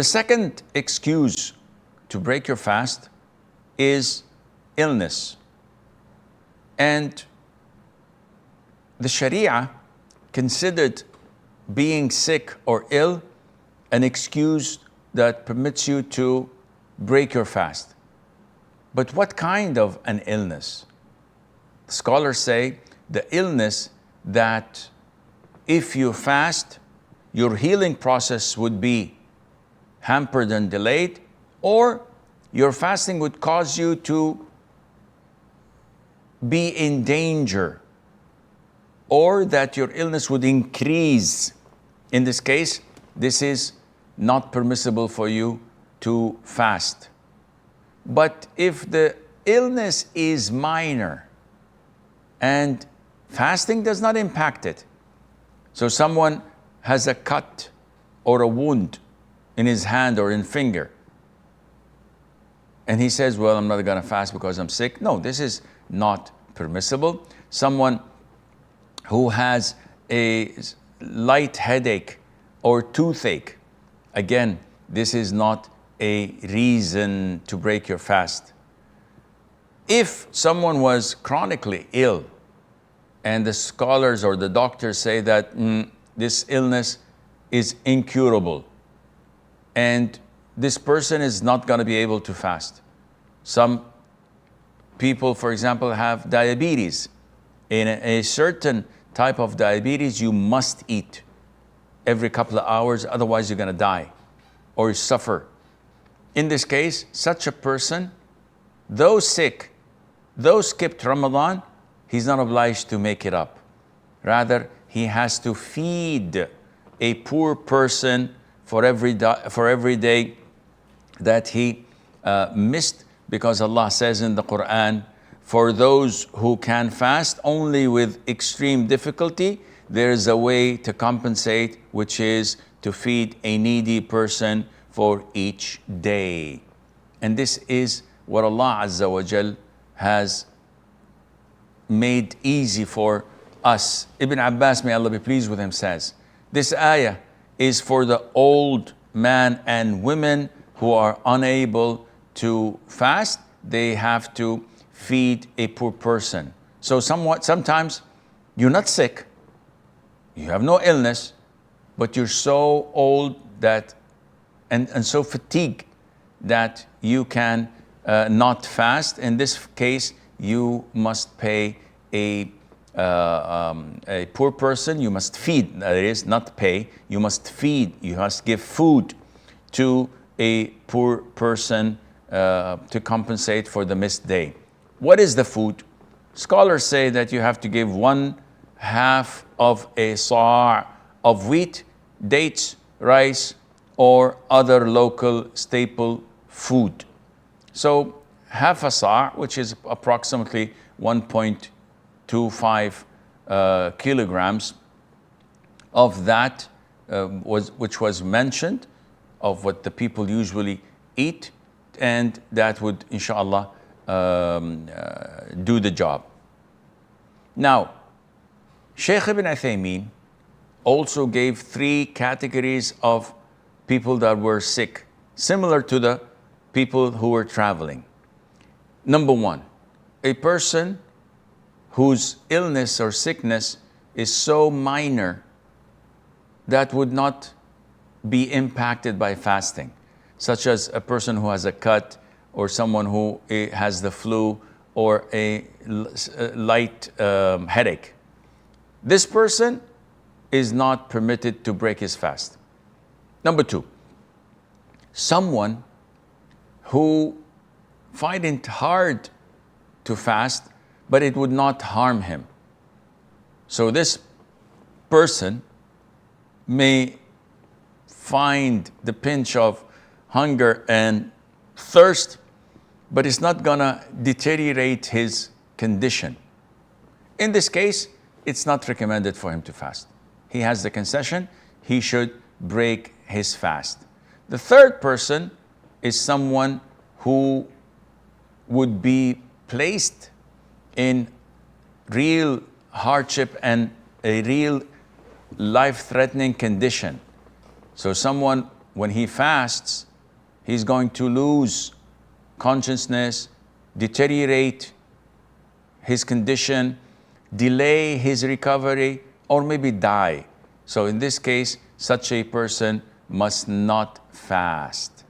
The second excuse to break your fast is illness. And the Sharia considered being sick or ill an excuse that permits you to break your fast. But what kind of an illness? Scholars say the illness that if you fast, your healing process would be hampered and delayed, or your fasting would cause you to be in danger, or that your illness would increase. In this case, this is not permissible for you to fast. But if the illness is minor and fasting does not impact it, so someone has a cut or a wound in his hand or in finger, and he says, well, I'm not going to fast because I'm sick. No, this is not permissible. Someone who has a light headache or toothache, again, this is not a reason to break your fast. If someone was chronically ill and the scholars or the doctors say that this illness is incurable and this person is not going to be able to fast. Some people, for example, have diabetes. In a certain type of diabetes, you must eat every couple of hours, otherwise you're going to die or suffer. In this case, such a person, though sick, though skipped Ramadan, he's not obliged to make it up. Rather, he has to feed a poor person for every day that he missed, because Allah says in the Quran, for those who can fast only with extreme difficulty, there is a way to compensate, which is to feed a needy person for each day. And this is what Allah Azza wa Jal has made easy for us. Ibn Abbas, may Allah be pleased with him, says, this ayah is for the old man and women who are unable to fast. They have to feed a poor person. So sometimes you're not sick, you have no illness, but you're so old that and so fatigued that you can not fast. In this case, you must pay a poor person, you must feed, that is, not pay, you must feed, you must give food to a poor person to compensate for the missed day. What is the food? Scholars say that you have to give 1/2 of a sa' of wheat, dates, rice, or other local staple food. So half a sa', which is approximately 1.25 kilograms of that which was mentioned, of what the people usually eat, and that would, inshallah, do the job. Now, Shaykh Ibn Uthaymeen also gave 3 categories of people that were sick, similar to the people who were traveling. Number 1, a person whose illness or sickness is so minor that would not be impacted by fasting, such as a person who has a cut, or someone who has the flu, or a light headache. This person is not permitted to break his fast. Number 2, someone who find it hard to fast, but it would not harm him. So this person may find the pinch of hunger and thirst, but it's not gonna deteriorate his condition. In this case, it's not recommended for him to fast. He has the concession, he should break his fast. The third person is someone who would be placed in real hardship and a real life-threatening condition. So someone when he fasts, he's going to lose consciousness, deteriorate his condition, delay his recovery, or maybe die. So in this case, such a person must not fast.